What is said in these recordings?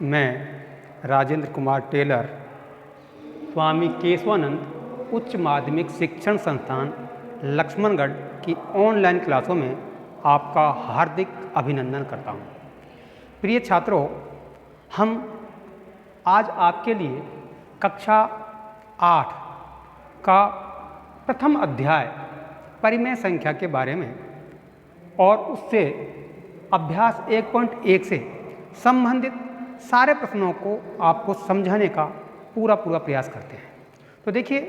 मैं राजेंद्र कुमार टेलर स्वामी केशवानंद उच्च माध्यमिक शिक्षण संस्थान लक्ष्मणगढ़ की ऑनलाइन क्लासों में आपका हार्दिक अभिनंदन करता हूँ। प्रिय छात्रों, हम आज आपके लिए कक्षा 8 का प्रथम अध्याय परिमेय संख्या के बारे में और उससे अभ्यास 1.1 से संबंधित सारे प्रश्नों को आपको समझाने का पूरा प्रयास करते हैं। तो देखिए,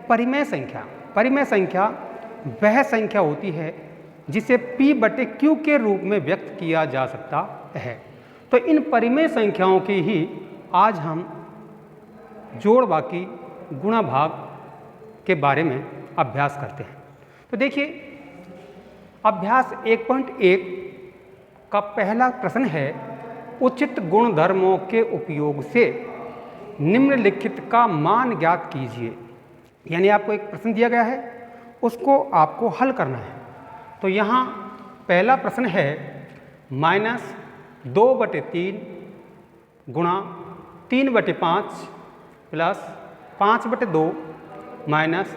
परिमेय संख्या वह संख्या होती है जिसे P/Q के रूप में व्यक्त किया जा सकता है। तो इन परिमेय संख्याओं की ही आज हम जोड़ बाकी गुणा भाग के बारे में अभ्यास करते हैं। तो देखिए, अभ्यास 1.1 का पहला प्रश्न है, उचित गुणधर्मों के उपयोग से निम्नलिखित का मान ज्ञात कीजिए। यानी आपको एक प्रश्न दिया गया है, उसको आपको हल करना है। तो यहाँ पहला प्रश्न है -2/3 गुणा 3/5 प्लस 5/2 माइनस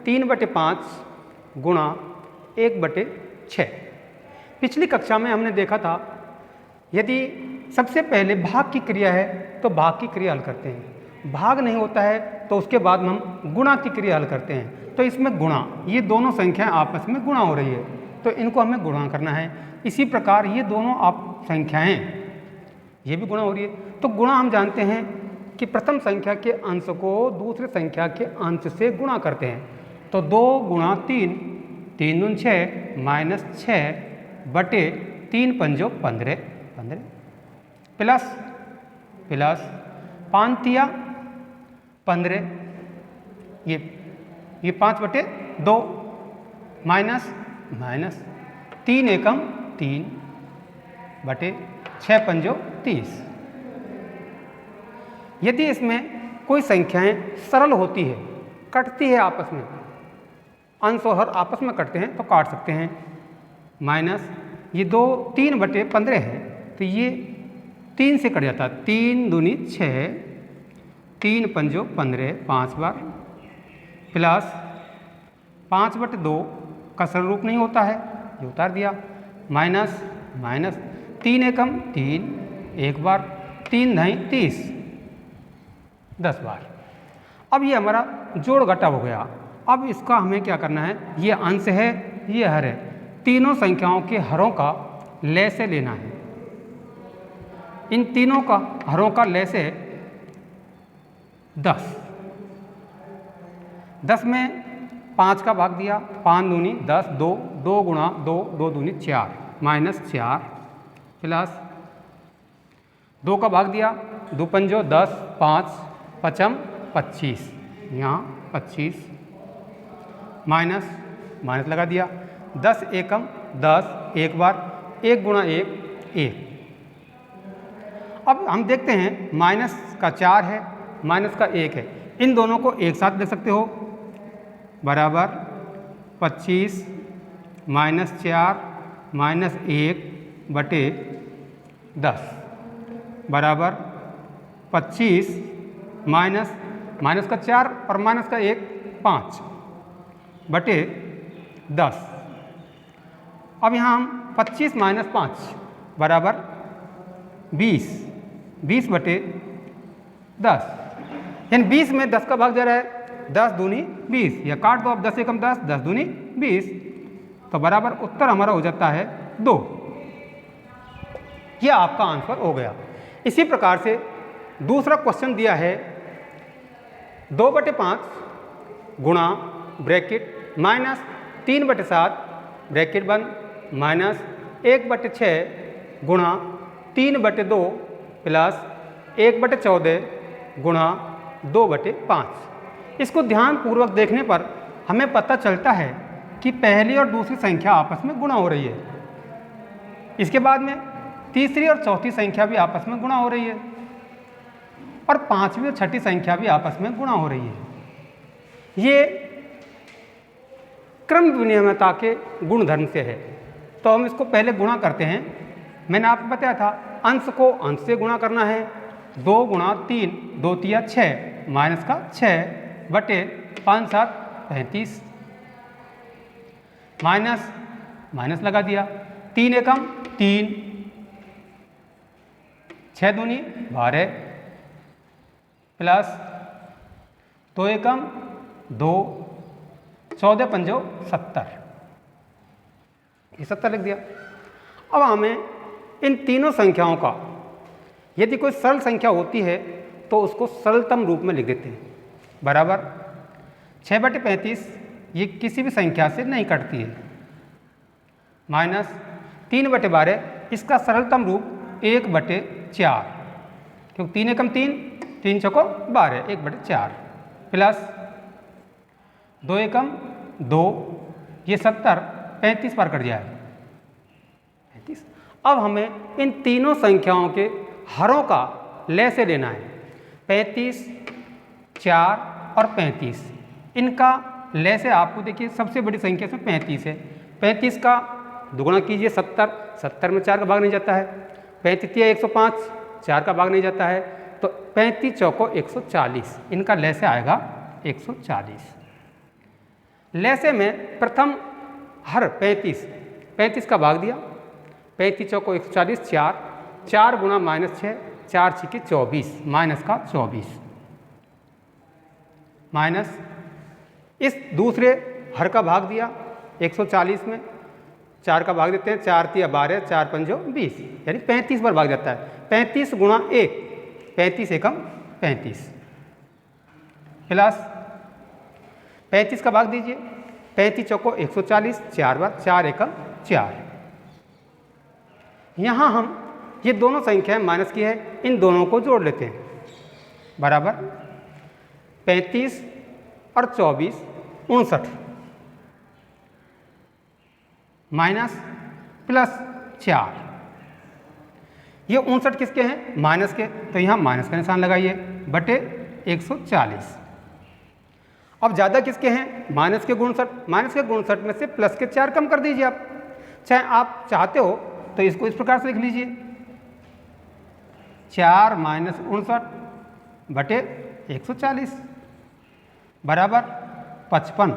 3/5 गुणा 1/6। पिछली कक्षा में हमने देखा था, यदि सबसे पहले भाग की क्रिया है तो भाग की क्रिया हल करते हैं, भाग नहीं होता है तो उसके बाद हम गुणा की क्रिया हल करते हैं। तो इसमें गुणा, ये दोनों संख्याएं आपस में गुणा हो रही है तो इनको हमें गुणा करना है। इसी प्रकार ये दोनों आप संख्याएं, ये भी गुणा हो रही है। तो गुणा हम जानते हैं कि प्रथम संख्या के अंश को दूसरे संख्या के अंश से गुणा करते हैं। तो 2 गुणा 3, 3 दूनी 6 माइनस 6/3 पंजो 15 प्लस 5 तिया 15, ये 5/2 माइनस 3 एकम 3/6 पंजो 30। यदि इसमें कोई संख्याएं सरल होती है, कटती है आपस में, अंश और हर आपस में कटते हैं तो काट सकते हैं। माइनस ये 3/15 है तो ये 3 से कट जाता है, 3 दूनी 6, 3 पंजो 15 5 बार, प्लस 5/2 का सरल रूप नहीं होता है, ये उतार दिया, माइनस 3 एकम 3 एक बार, 3 धाई 30 10 बार। अब ये हमारा जोड़ घटा हो गया। अब इसका हमें क्या करना है, ये अंश है, ये हर है, तीनों संख्याओं के हरों का लय से लेना है। इन तीनों का हरों का लय से 10 में 5 का भाग दिया, 5 दूनी 10, 2 गुणा 2, 2 दूनी 4 माइनस 4 प्लस 2 का भाग दिया, 2 पंजो 10, 5 पचम 25, यहाँ 25 माइनस लगा दिया, 10 एकम 10 एक बार, 1 गुणा 1 1। अब हम देखते हैं, माइनस का 4 है, माइनस का 1 है, इन दोनों को एक साथ लिख सकते हो, बराबर 25 माइनस 4 माइनस 1/10 बराबर 25 माइनस का 4 और माइनस का 1 5/10। अब यहाँ हम 25 माइनस 5 बराबर 20/10, यानी 20 में 10 का भाग दे रहा है, 10 दूनी 20, या काट दो, अब 10 एकम 10, 10 दूनी 20, तो बराबर उत्तर हमारा हो जाता है 2। यह आपका आंसर हो गया। इसी प्रकार से दूसरा क्वेश्चन दिया है, 2/5 गुणा ब्रैकेट माइनस 3/7 ब्रैकेट बंद माइनस 1/6 गुणा 3/2 प्लस 1/14 गुणा 2/5। इसको ध्यानपूर्वक देखने पर हमें पता चलता है कि पहली और दूसरी संख्या आपस में गुणा हो रही है। इसके बाद में तीसरी और चौथी संख्या भी आपस में गुणा हो रही है, और पांचवी और छठी संख्या भी आपस में गुणा हो रही है। ये क्रम विनिमयता के गुणधर्म से है। तो हम इसको पहले गुणा करते हैं। मैंने आपको बताया था, अंश को अंश से गुणा करना है 2 गुणा 3, 2 तिया 6, माइनस का 6 बटे 5 7 35, माइनस माइनस लगा दिया, 3 एकम 3, 6 दूनी 12, प्लस 2 एकम 2, 14 पंजो 70, ये 70 लिख दिया। अब हमें इन तीनों संख्याओं का, यदि कोई सरल संख्या होती है तो उसको सरलतम रूप में लिख देते हैं, बराबर 6 बटे 35 ये किसी भी संख्या से नहीं कटती है, माइनस 3 बटे 12 इसका सरलतम रूप 1 बटे 4, क्योंकि 3 एकम 3, 3 चौको 12, 1 बटे 4, प्लस 2 एकम 2, ये 70 35 पर कट जाएगा 35। अब हमें इन तीनों संख्याओं के हरों का लय से लेना है, 35, 4 और 35, इनका लय से आपको देखिए सबसे बड़ी संख्या इसमें 35 है, 35 का दुगुना कीजिए 70, 70 में 4 का भाग नहीं जाता है, 35 या 105, 4 का भाग नहीं जाता है, तो 35 चौको 140, इनका लय से आएगा 140। लय से में प्रथम हर 35 का भाग दिया, 35 चौको 140, 4 गुणा -6, 4 छिके 24, माइनस का 24, माइनस इस दूसरे हर का भाग दिया 140 में 4 का भाग देते हैं, 4 तिया 12, 4 पंजो 20, यानी 35 पर भाग जाता है, 35 गुणा 1, 35 एकम 35, प्लस 35 का भाग दीजिए, 35 चौको 140, 4 बार 4 एकम 4। यहाँ हम ये दोनों संख्याएं माइनस की है, इन दोनों को जोड़ लेते हैं, बराबर 35 और 24 59, माइनस प्लस 4, ये 59 किसके हैं? माइनस के, तो यहाँ माइनस का निशान लगाइए, बटे 140। अब ज़्यादा किसके हैं? माइनस के 59, माइनस के 59 में से प्लस के 4 कम कर दीजिए आप, चाहे आप चाहते हो तो इसको इस प्रकार से लिख लीजिए, 4 माइनस 59 बटे 140 बराबर 55,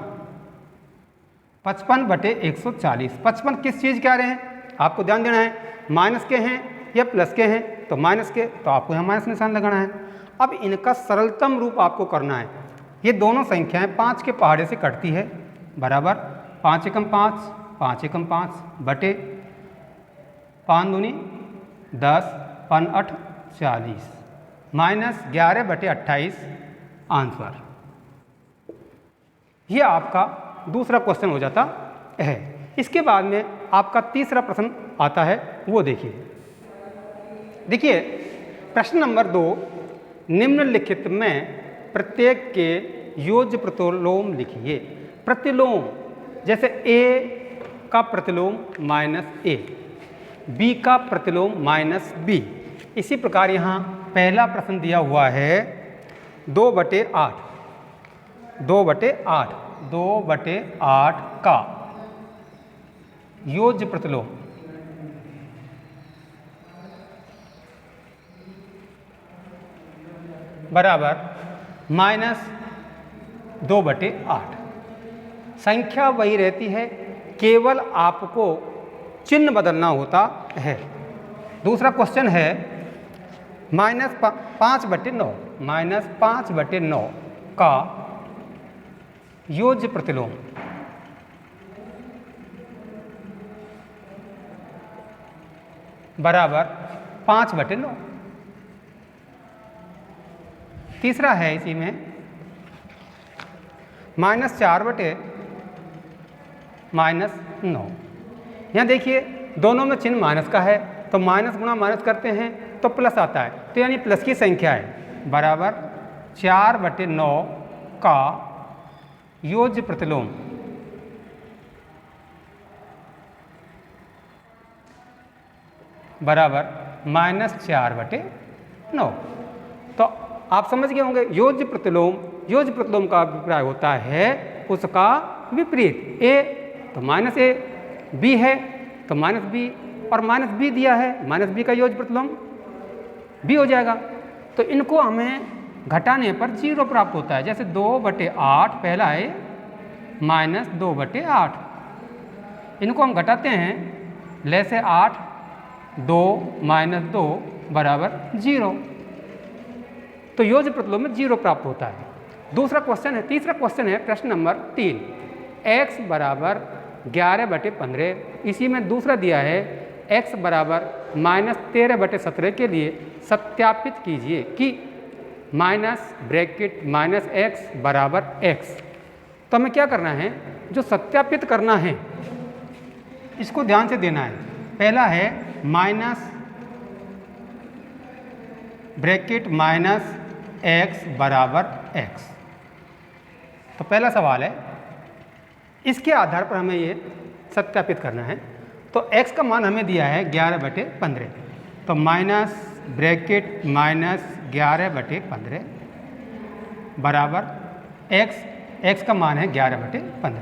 55 बटे 140। 55 किस चीज़ के आ रहे हैं आपको ध्यान देना है, माइनस के हैं या प्लस के हैं, तो माइनस के, तो आपको यहाँ माइनस निशान लगाना है। अब इनका सरलतम रूप आपको करना है, ये दोनों संख्याएं 5 के पहाड़े से कटती है, बराबर 5 एकम 5, 5 एकम 5 बटे 5 दूनी 10, 5 8 40, माइनस 11 बटे 28 आंसर। ये आपका दूसरा क्वेश्चन हो जाता है। इसके बाद में आपका तीसरा प्रश्न आता है, वो देखिए प्रश्न नंबर 2, निम्नलिखित में प्रत्येक के योज्य प्रतिलोम लिखिए। प्रतिलोम जैसे a का प्रतिलोम माइनस a, b का प्रतिलोम माइनस b, इसी प्रकार यहाँ पहला प्रश्न दिया हुआ है 2/8, 2/8, 2/8 का योज्य प्रतिलोम बराबर माइनस 2/8। संख्या वही रहती है, केवल आपको चिन्ह बदलना होता है। दूसरा क्वेश्चन है -5/9, -5/9 का योज्य प्रतिलोम बराबर 5/9। तीसरा है इसी में -4/-9। यहाँ देखिए दोनों में चिन्ह माइनस का है, तो माइनस गुणा माइनस करते हैं तो प्लस आता है, तो यानी प्लस की संख्या है, बराबर 4/9 का योज्य प्रतिलोम बराबर -4/9। तो आप समझ गए होंगे, योज्य प्रतिलोम का अभिप्राय होता है उसका विपरीत। a तो -a, b है तो -b, और -b दिया है, -b का योज्य प्रतिलोम b हो जाएगा। तो इनको हमें घटाने पर 0 प्राप्त होता है। जैसे 2/8 पहला है -2/8, इनको हम घटाते हैं, ले से 8, 2 - 2 बराबर 0। तो योज्य प्रतिलोम में 0 प्राप्त होता है। दूसरा क्वेश्चन है, तीसरा क्वेश्चन है प्रश्न नंबर 3, x बराबर 11/15। इसी में दूसरा दिया है x बराबर -13/17 के लिए सत्यापित कीजिए कि -(x बराबर x। तो हमें क्या करना है, जो सत्यापित करना है इसको ध्यान से देना है। पहला है ((x बराबर x)। तो पहला सवाल है, इसके आधार पर हमें ये सत्यापित करना है। तो x का मान हमें दिया है 11/15, तो ((11/15) बराबर x का मान है 11/15।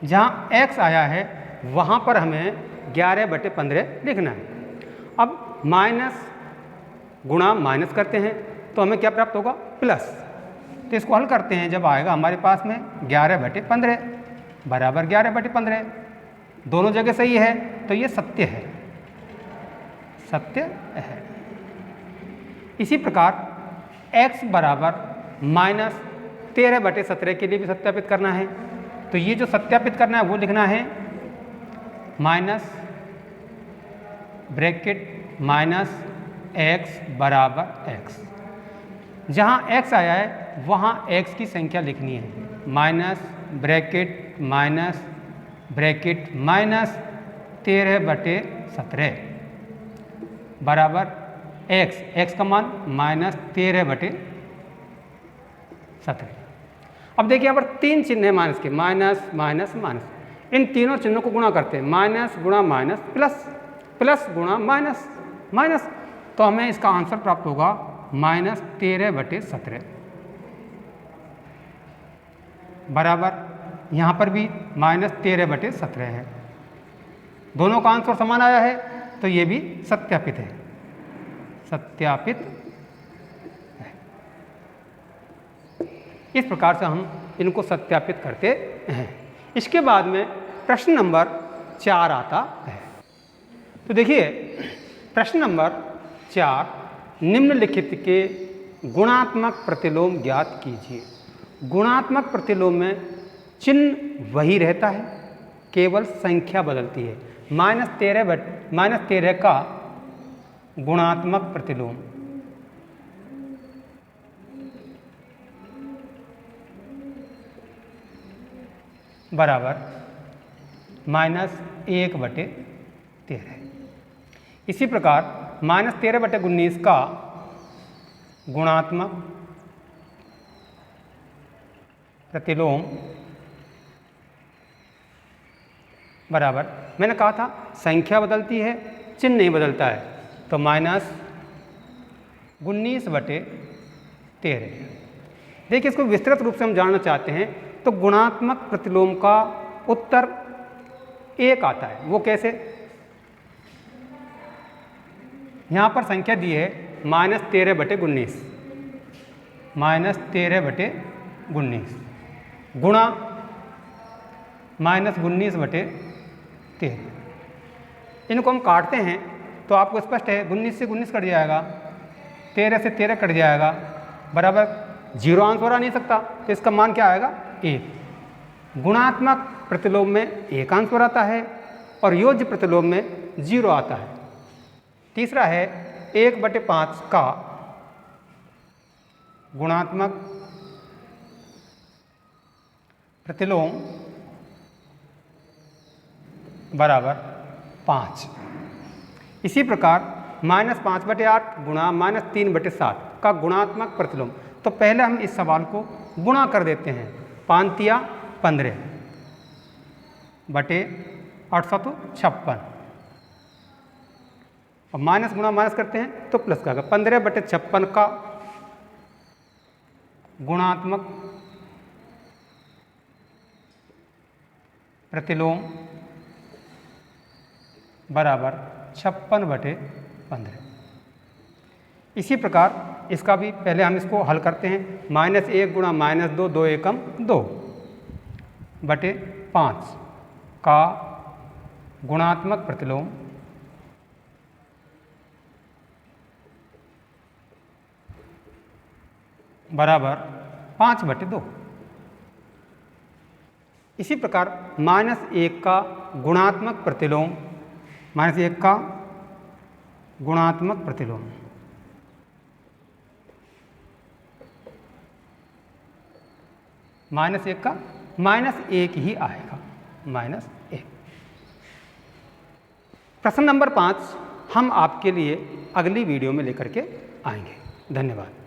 जहाँ x आया है वहाँ पर हमें 11/15 लिखना है। अब माइनस गुणा माइनस करते हैं तो हमें क्या प्राप्त होगा, प्लस। तो इसको हल करते हैं, जब आएगा हमारे पास में 11/15 बराबर 11/15, दोनों जगह सही है, तो ये सत्य है, सत्य है। इसी प्रकार x बराबर -13/17 के लिए भी सत्यापित करना है। तो ये जो सत्यापित करना है वो लिखना है ((x बराबर x)। जहाँ x आया है वहाँ x की संख्या लिखनी है, ((13/17) बराबर x का मान -13/17। अब देखिए यहाँ पर 3 चिन्ह है माइनस के, माइनस माइनस माइनस। इन तीनों चिन्हों को गुणा करते हैं, माइनस गुणा माइनस प्लस, प्लस गुणा माइनस माइनस। तो हमें इसका आंसर प्राप्त होगा -13/17 बराबर, यहाँ पर भी -13/17 है। दोनों का आंसर समान आया है, तो ये भी सत्यापित है, सत्यापित है। इस प्रकार से हम इनको सत्यापित करते हैं। इसके बाद में प्रश्न नंबर 4 आता है। तो देखिए प्रश्न नंबर 4, निम्नलिखित के गुणात्मक प्रतिलोम ज्ञात कीजिए। गुणात्मक प्रतिलोम में चिन्ह वही रहता है, केवल संख्या बदलती है। -13 का गुणात्मक प्रतिलोम बराबर -1/13। इसी प्रकार -13/19 का गुणात्मक प्रतिलोम बराबर, मैंने कहा था संख्या बदलती है, चिन्ह नहीं बदलता है, तो -19/13। देखिए इसको विस्तृत रूप से हम जानना चाहते हैं, तो गुणात्मक प्रतिलोम का उत्तर 1 आता है। वो कैसे, यहाँ पर संख्या दी है -13/19, -13/19 गुणा -19/13। इनको हम काटते हैं तो आपको स्पष्ट है, 19 से 19 कट जाएगा, 13 से 13 कट जाएगा, बराबर 0 आंसर आ नहीं सकता, तो इसका मान क्या आएगा, 1। गुणात्मक प्रतिलोम में 1 आंसर आता है और योज्य प्रतिलोम में 0 आता है। तीसरा है 1/5 का गुणात्मक प्रतिलोम बराबर 5। इसी प्रकार -5/8 गुणा -3/7 का गुणात्मक प्रतिलोम। तो पहले हम इस सवाल को गुणा कर देते हैं, 5×15 /856 और माइनस गुणा माइनस करते हैं तो प्लस का आएगा। 15/56 का गुणात्मक प्रतिलोम बराबर 56/15। इसी प्रकार इसका भी पहले हम इसको हल करते हैं। -1 गुणा -2, 2 एकम 2 बटे 5 का गुणात्मक प्रतिलोम बराबर 5 बटे 2। इसी प्रकार -1 का गुणात्मक प्रतिलोम, -1 का गुणात्मक प्रतिलोम -1 का -1 ही आएगा, -1। प्रश्न नंबर 5 हम आपके लिए अगली वीडियो में लेकर के आएंगे। धन्यवाद।